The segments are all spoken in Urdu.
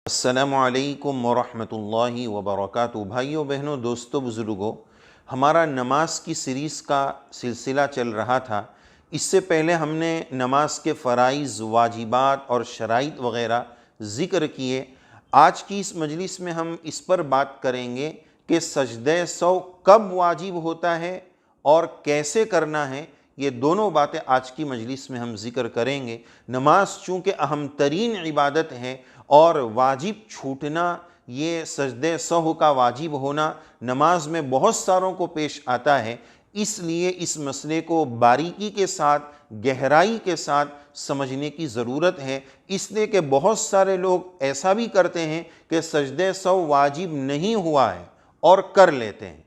السلام علیکم ورحمۃ اللہ وبرکاتہ۔ بھائیوں بہنوں، دوستوں، بزرگوں، ہمارا نماز کی سیریز کا سلسلہ چل رہا تھا۔ اس سے پہلے ہم نے نماز کے فرائض، واجبات اور شرائط وغیرہ ذکر کیے۔ آج کی اس مجلس میں ہم اس پر بات کریں گے کہ سجدہ سہو کب واجب ہوتا ہے اور کیسے کرنا ہے۔ یہ دونوں باتیں آج کی مجلس میں ہم ذکر کریں گے۔ نماز چونکہ اہم ترین عبادت ہے اور واجب چھوٹنا، یہ سجدہ سہو کا واجب ہونا نماز میں بہت ساروں کو پیش آتا ہے، اس لیے اس مسئلے کو باریکی کے ساتھ، گہرائی کے ساتھ سمجھنے کی ضرورت ہے۔ اس لیے کہ بہت سارے لوگ ایسا بھی کرتے ہیں کہ سجدہ سہو واجب نہیں ہوا ہے اور کر لیتے ہیں،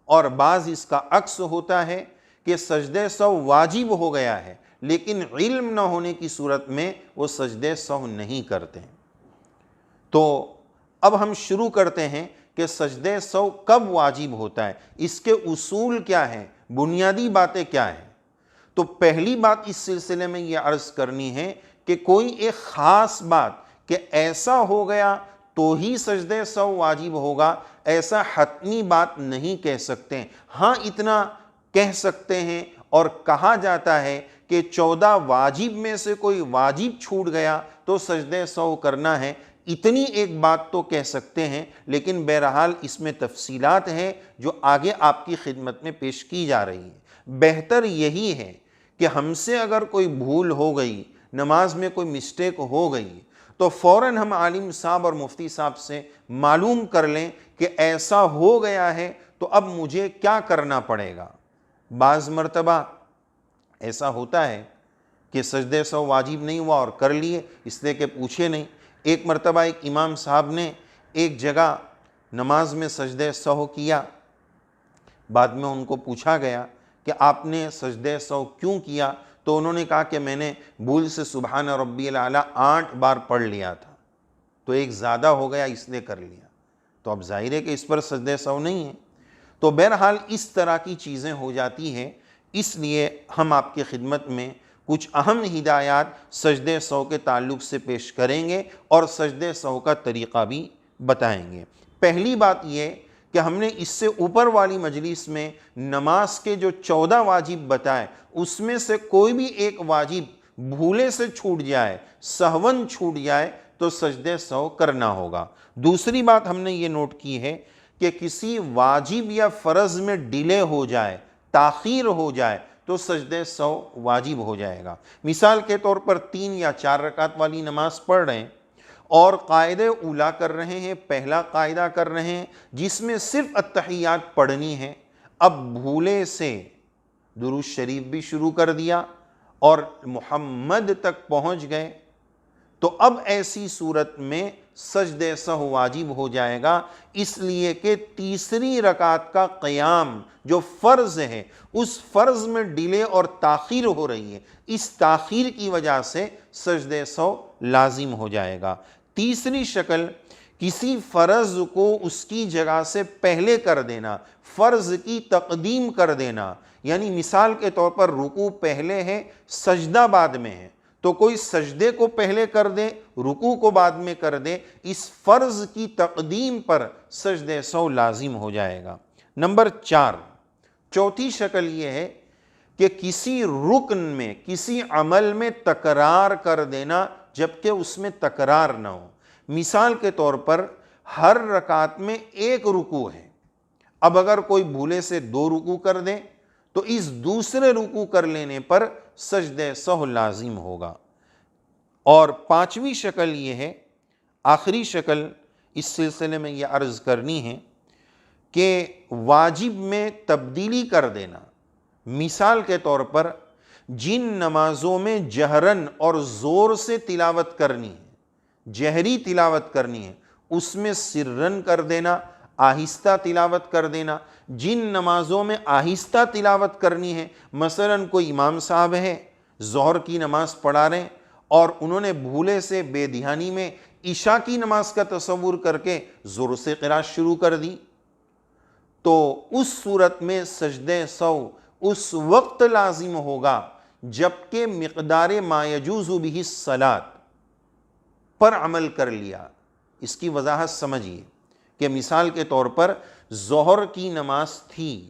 اور بعض اس کا عکس ہوتا ہے کہ سجدہ سہو واجب ہو گیا ہے لیکن علم نہ ہونے کی صورت میں وہ سجدہ سہو نہیں کرتے ہیں۔ تو اب ہم شروع کرتے ہیں کہ سجدہ سہو کب واجب ہوتا ہے، اس کے اصول کیا ہیں، بنیادی باتیں کیا ہیں۔ تو پہلی بات اس سلسلے میں یہ عرض کرنی ہے کہ کوئی ایک خاص بات کہ ایسا ہو گیا تو ہی سجدہ سہو واجب ہوگا، ایسا حتمی بات نہیں کہہ سکتے۔ ہاں اتنا کہہ سکتے ہیں اور کہا جاتا ہے کہ 14 واجب میں سے کوئی واجب چھوٹ گیا تو سجدہ سہو کرنا ہے، اتنی ایک بات تو کہہ سکتے ہیں، لیکن بہرحال اس میں تفصیلات ہیں جو آگے آپ کی خدمت میں پیش کی جا رہی ہیں۔ بہتر یہی ہے کہ ہم سے اگر کوئی بھول ہو گئی، نماز میں کوئی مسٹیک ہو گئی، تو فوراً ہم عالم صاحب اور مفتی صاحب سے معلوم کر لیں کہ ایسا ہو گیا ہے تو اب مجھے کیا کرنا پڑے گا۔ بعض مرتبہ ایسا ہوتا ہے کہ سجدہ سہو واجب نہیں ہوا اور کر لیے، اس لیے کہ پوچھے نہیں۔ ایک مرتبہ ایک امام صاحب نے ایک جگہ نماز میں سجدہ سہو کیا، بعد میں ان کو پوچھا گیا کہ آپ نے سجدہ سہو کیوں کیا، تو انہوں نے کہا کہ میں نے بھول سے سبحان ربی الاعلیٰ 8 بار پڑھ لیا تھا، تو ایک زیادہ ہو گیا اس لیے کر لیا۔ تو اب ظاہر ہے کہ اس پر سجدہ سہو نہیں ہے۔ تو بہرحال اس طرح کی چیزیں ہو جاتی ہیں، اس لیے ہم آپ کی خدمت میں کچھ اہم ہدایات سجدہ سہو کے تعلق سے پیش کریں گے اور سجدہ سہو کا طریقہ بھی بتائیں گے۔ پہلی بات یہ کہ ہم نے اس سے اوپر والی مجلس میں نماز کے جو 14 واجب بتائے، اس میں سے کوئی بھی ایک واجب بھولے سے چھوٹ جائے، سہون چھوٹ جائے تو سجدہ سہو کرنا ہوگا۔ دوسری بات ہم نے یہ نوٹ کی ہے کہ کسی واجب یا فرض میں ڈیلے ہو جائے، تاخیر ہو جائے تو سجدہ سہو واجب ہو جائے گا۔ مثال کے طور پر 3 یا 4 رکعت والی نماز پڑھ رہے ہیں اور قاعدہ اولیٰ کر رہے ہیں، پہلا قاعدہ کر رہے ہیں جس میں صرف التحیات پڑھنی ہے، اب بھولے سے درود شریف بھی شروع کر دیا اور محمد تک پہنچ گئے، تو اب ایسی صورت میں سجدہ سہو واجب ہو جائے گا، اس لیے کہ تیسری رکعت کا قیام جو فرض ہے، اس فرض میں ڈیلے اور تاخیر ہو رہی ہے، اس تاخیر کی وجہ سے سجدہ سہو لازم ہو جائے گا۔ تیسری شکل، کسی فرض کو اس کی جگہ سے پہلے کر دینا، فرض کی تقدیم کر دینا، یعنی مثال کے طور پر رکوع پہلے ہے، سجدہ بعد میں ہے، تو کوئی سجدے کو پہلے کر دے، رکوع کو بعد میں کر دے، اس فرض کی تقدیم پر سجدہ سہو لازم ہو جائے گا۔ نمبر 4، چوتھی شکل یہ ہے کہ کسی رکن میں، کسی عمل میں تکرار کر دینا جبکہ اس میں تکرار نہ ہو۔ مثال کے طور پر ہر رکعت میں ایک رکوع ہے، اب اگر کوئی بھولے سے 2 رکوع کر دے تو اس دوسرے رکوع کر لینے پر سجدہ سہو لازم ہوگا۔ اور 5ویں شکل یہ ہے، آخری شکل اس سلسلے میں یہ عرض کرنی ہے کہ واجب میں تبدیلی کر دینا۔ مثال کے طور پر جن نمازوں میں جہرن اور زور سے تلاوت کرنی ہے، جہری تلاوت کرنی ہے، اس میں سرن کر دینا، آہستہ تلاوت کر دینا۔ جن نمازوں میں آہستہ تلاوت کرنی ہے، مثلا کوئی امام صاحب ہے، ظہر کی نماز پڑھا رہے ہیں اور انہوں نے بھولے سے بے دھیانی میں عشاء کی نماز کا تصور کر کے زور سے قرات شروع کر دی، تو اس صورت میں سجدہ سہو اس وقت لازم ہوگا جبکہ مقدار ما یجوز بہ الصلاۃ پر عمل کر لیا، اس کی وضاحت سمجھیے کہ مثال کے طور پر ظہر کی نماز تھی،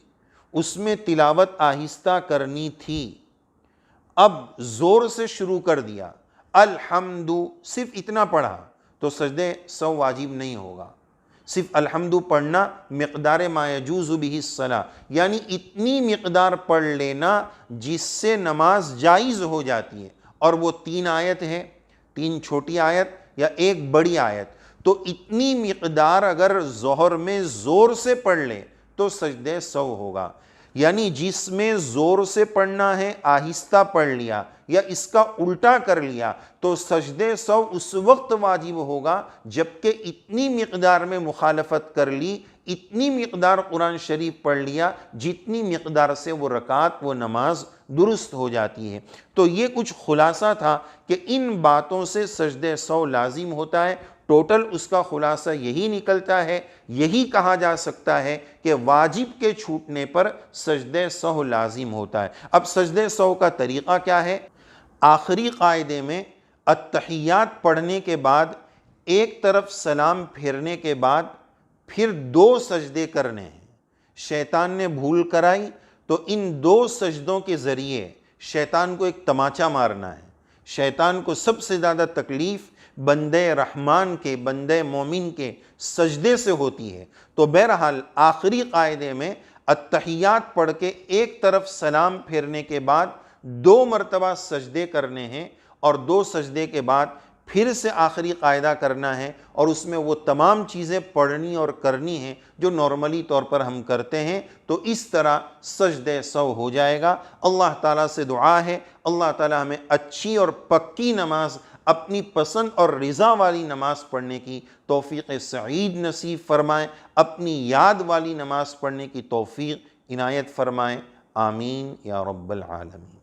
اس میں تلاوت آہستہ کرنی تھی، اب زور سے شروع کر دیا الحمد، صرف اتنا پڑھا تو سجدے سہو واجب نہیں ہوگا۔ صرف الحمد پڑھنا مقدار ما یجوز بہ الصلاۃ، یعنی اتنی مقدار پڑھ لینا جس سے نماز جائز ہو جاتی ہے، اور وہ 3 آیت ہے، 3 چھوٹی آیت یا 1 بڑی آیت، تو اتنی مقدار اگر ظہر میں زور سے پڑھ لے تو سجدے سہو ہوگا۔ یعنی جس میں زور سے پڑھنا ہے آہستہ پڑھ لیا یا اس کا الٹا کر لیا تو سجدے سہو اس وقت واجب ہوگا جبکہ اتنی مقدار میں مخالفت کر لی، اتنی مقدار قرآن شریف پڑھ لیا جتنی مقدار سے وہ رکعت وہ نماز درست ہو جاتی ہے۔ تو یہ کچھ خلاصہ تھا کہ ان باتوں سے سجدے سہو لازم ہوتا ہے۔ ٹوٹل اس کا خلاصہ یہی نکلتا ہے، یہی کہا جا سکتا ہے کہ واجب کے چھوٹنے پر سجدے سہو لازم ہوتا ہے۔ اب سجدے سہو کا طریقہ کیا ہے؟ آخری قاعدے میں التحیات پڑھنے کے بعد ایک طرف سلام پھیرنے کے بعد پھر 2 سجدے کرنے ہیں۔ شیطان نے بھول کرائی تو ان 2 سجدوں کے ذریعے شیطان کو ایک تماچا مارنا ہے۔ شیطان کو سب سے زیادہ تکلیف بندے رحمان کے، بندے مومن کے سجدے سے ہوتی ہے۔ تو بہرحال آخری قاعدے میں التحیات پڑھ کے ایک طرف سلام پھیرنے کے بعد 2 مرتبہ سجدے کرنے ہیں، اور 2 سجدے کے بعد پھر سے آخری قاعدہ کرنا ہے، اور اس میں وہ تمام چیزیں پڑھنی اور کرنی ہیں جو نارملی طور پر ہم کرتے ہیں۔ تو اس طرح سجدے سہو ہو جائے گا۔ اللہ تعالیٰ سے دعا ہے اللہ تعالیٰ ہمیں اچھی اور پکی نماز، اپنی پسند اور رضا والی نماز پڑھنے کی توفیق سعید نصیب فرمائیں، اپنی یاد والی نماز پڑھنے کی توفیق عنایت فرمائیں، آمین یا رب العالمین۔